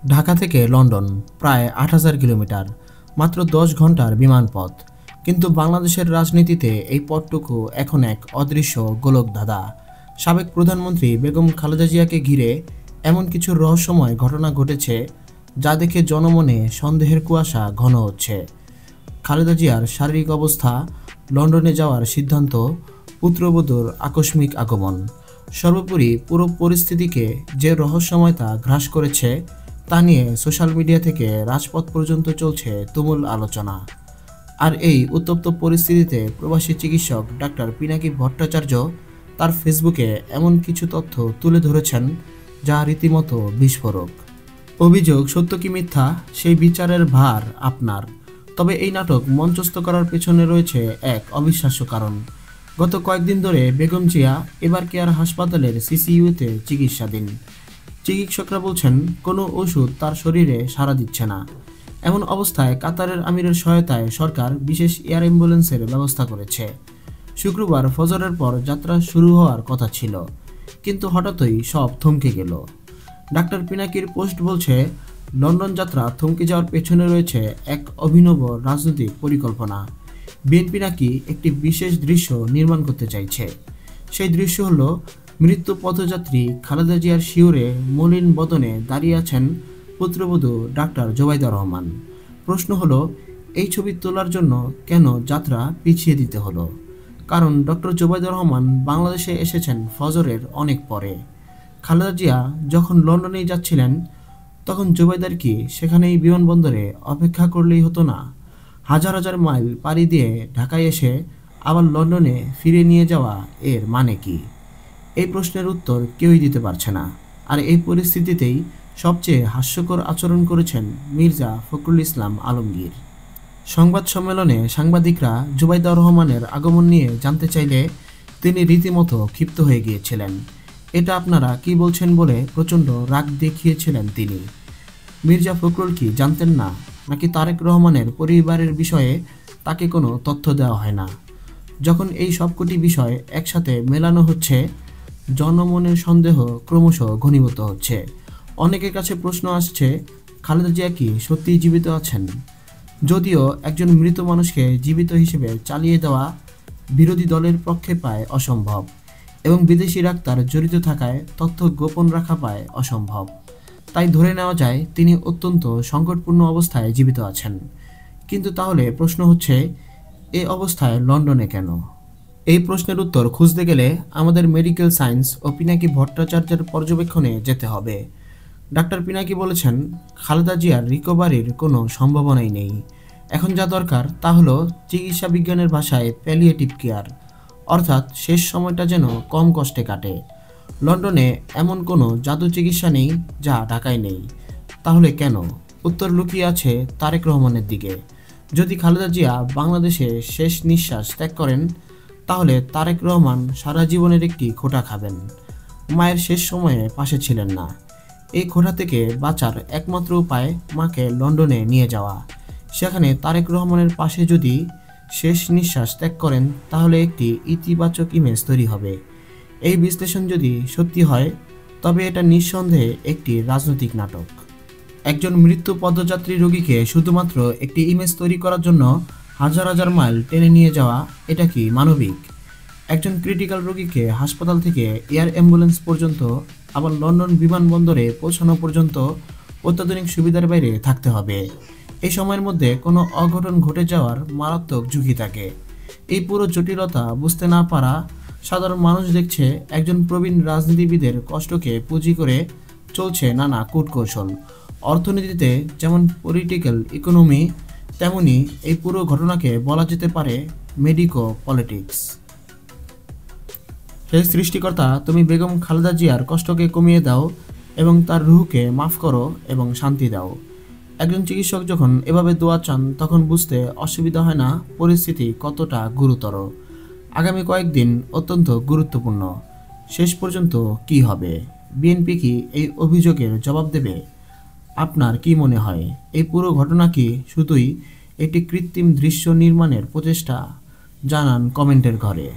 ঢাকা থেকে লন্ডন প্রায় ৮,০০০ কিলোমিটার, মাত্র ১০ ঘন্টার বিমান পথ। কিন্তু বাংলাদেশের রাজনীতিতে এই পথটুকু এখন এক অদৃশ্য গোলকধাঁধা। সাবেক প্রধানমন্ত্রী বেগম খালেদা জিয়াকে ঘিরে এমন কিছু রহস্যময় ঘটনা ঘটেছে যা দেখে জনমনে সন্দেহের কুয়াশা ঘন হচ্ছে। খালেদা জিয়ার শারীরিক অবস্থা, লন্ডনে যাওয়ার সিদ্ধান্ত, পুত্রবধূর আকস্মিক আগমন, সর্বোপরি পুরো পরিস্থিতিকে যে রহস্যময়তা গ্রাস করেছে তা নিয়ে সোশ্যাল মিডিয়া থেকে রাজপথ পর্যন্ত চলছে তুমুল আলোচনা। আর এই উত্তপ্ত পরিস্থিতিতে প্রবাসী চিকিৎসক ডাক্তার পিনাকি ভট্টাচার্য তার ফেসবুকে এমন কিছু তথ্য তুলে ধরেছেন যা রীতিমতো বিস্ফোরক। অভিযোগ সত্য কি মিথ্যা, সেই বিচারের ভার আপনার। তবে এই নাটক মঞ্চস্থ করার পেছনে রয়েছে এক অবিশ্বাস্য কারণ। গত কয়েকদিন ধরে বেগম জিয়া এবার কেয়ার হাসপাতালের সিসিইউতে চিকিৎসাধীন। চিকিৎসকরা বলছেন কোনো ওষুধ তার শরীরে সাড়া দিচ্ছে না। এমন অবস্থায় কাতারের আমিরের সহায়তায় সরকার বিশেষ এয়ার অ্যাম্বুলেন্সের ব্যবস্থা করেছে। শুক্রবার ফজরের পর যাত্রা শুরু হওয়ার কথা ছিল, কিন্তু হঠাৎই সব থমকে গেল। ডাক্তার পিনাকির পোস্ট বলছে, লন্ডন যাত্রা থমকে যাওয়ার পেছনে রয়েছে এক অভিনব রাজনৈতিক পরিকল্পনা। বিএনপি নাকি একটি বিশেষ দৃশ্য নির্মাণ করতে চাইছে। সেই দৃশ্য হলো মৃত্যু পথযাত্রী খালেদা জিয়ার শিয়রে মলিন বদনে দাঁড়িয়ে আছেন পুত্রবধূ ডাক্তার জোবাইদা রহমান। প্রশ্ন হলো, এই ছবি তোলার জন্য কেন যাত্রা পিছিয়ে দিতে হলো? কারণ ডক্টর জোবাইদা রহমান বাংলাদেশে এসেছেন ফজরের অনেক পরে। খালেদা জিয়া যখন লন্ডনেই যাচ্ছিলেন তখন জোবাইদার কি সেখানেই বিমানবন্দরে অপেক্ষা করলেই হতো না? হাজার হাজার মাইল পাড়ি দিয়ে ঢাকায় এসে আবার লন্ডনে ফিরে নিয়ে যাওয়া এর মানে কি? এই প্রশ্নের উত্তর কেউই দিতে পারছে না। আর এই পরিস্থিতিতেই সবচেয়ে হাস্যকর আচরণ করেছেন মির্জা ফখরুল ইসলাম আলমগীর। সংবাদ সম্মেলনে সাংবাদিকরা জোবাইদা রহমানের আগমন নিয়ে জানতে চাইলে তিনি রীতিমতো ক্ষিপ্ত হয়ে গিয়েছিলেন। এটা আপনারা কি বলছেন বলে প্রচণ্ড রাগ দেখিয়েছিলেন তিনি। মির্জা ফখরুল কি জানতেন না, নাকি তারেক রহমানের পরিবারের বিষয়ে তাকে কোনো তথ্য দেওয়া হয় না? যখন এই সবকটি বিষয় একসাথে মেলানো হচ্ছে, জনমনের সন্দেহ ক্রমশ ঘনীভূত হচ্ছে। অনেকের কাছে প্রশ্ন আসছে, খালেদা জিয়া কি সত্যিই জীবিত আছেন? যদিও একজন মৃত মানুষকে জীবিত হিসেবে চালিয়ে দেওয়া বিরোধী দলের পক্ষে পায় অসম্ভব, এবং বিদেশি ডাক্তার জড়িত থাকায় তথ্য গোপন রাখা পায় অসম্ভব। তাই ধরে নেওয়া যায় তিনি অত্যন্ত সংকটপূর্ণ অবস্থায় জীবিত আছেন। কিন্তু তাহলে প্রশ্ন হচ্ছে, এই অবস্থায় লন্ডনে কেন? এই প্রশ্নের উত্তর খুঁজতে গেলে আমাদের মেডিকেল সায়েন্স ও পিনাকি ভট্টাচার্যের পর্যবেক্ষণে যেতে হবে। ডাক্তার পিনাকি বলেছেন, খালেদা জিয়ার রিকভারির কোনো সম্ভাবনাই নেই। এখন যা দরকার তা হলো চিকিৎসা বিজ্ঞানের ভাষায় প্যালিয়েটিভ কেয়ার, অর্থাৎ শেষ সময়টা যেন কম কষ্টে কাটে। লন্ডনে এমন কোনো জাদু চিকিৎসা নেই যা ঢাকায় নেই। তাহলে কেন? উত্তর লুকিয়ে আছে তারেক রহমানের দিকে। যদি খালেদা জিয়া বাংলাদেশে শেষ নিঃশ্বাস ত্যাগ করেন, তাহলে তারেক রহমান সারা জীবনের একটি খোঁটা খাবেন। মায়ের শেষ সময়ে পাশে ছিলেন না। এই খোঁটা থেকে বাঁচার একমাত্র উপায় মাকে লন্ডনে নিয়ে যাওয়া। সেখানে তারেক রহমানের পাশে যদি শেষ নিঃশ্বাস ত্যাগ করেন, তাহলে একটি ইতিবাচক ইমেজ তৈরি হবে। এই বিশ্লেষণ যদি সত্যি হয়, তবে এটা নিঃসন্দেহে একটি রাজনৈতিক নাটক। একজন মৃত্যু পদযাত্রী রোগীকে শুধুমাত্র একটি ইমেজ তৈরি করার জন্য হাজার হাজার মাইল টেনে নিয়ে যাওয়া, এটা কি মানবিক? একজন ক্রিটিক্যাল রোগীকে হাসপাতাল থেকে এয়ার অ্যাম্বুলেন্স পর্যন্ত, আবার লন্ডন বিমানবন্দরে পৌঁছানো পর্যন্ত অত্যাধুনিক সুবিধার বাইরে থাকতে হবে। এই সময়ের মধ্যে কোনো অঘটন ঘটে যাওয়ার মারাত্মক ঝুঁকি থাকে। এই পুরো জটিলতা বুঝতে না পারা সাধারণ মানুষ দেখছে একজন প্রবীণ রাজনীতিবিদের কষ্টকে পুঁজি করে চলছে নানা কূটকৌশল। অর্থনীতিতে যেমন পলিটিক্যাল ইকোনমি, তেমনি এই পুরো ঘটনাকে বলা যেতে পারে মেডিকো পলিটিক্স। হে সৃষ্টিকর্তা, তুমি বেগম খালেদা জিয়ার কষ্টকে কমিয়ে দাও এবং তার রুহকে মাফ করো এবং শান্তি দাও। একজন চিকিৎসক যখন এভাবে দোয়া চান, তখন বুঝতে অসুবিধা হয় না পরিস্থিতি কতটা গুরুতর। আগামী কয়েকদিন অত্যন্ত গুরুত্বপূর্ণ। শেষ পর্যন্ত কি হবে? বিএনপি কি এই অভিযোগের জবাব দেবে? আপনার কি মনে হয়, এই পুরো ঘটনা কি শুধুই একটি কৃত্রিম দৃশ্য নির্মাণের প্রচেষ্টা? জানান কমেন্টের ঘরে।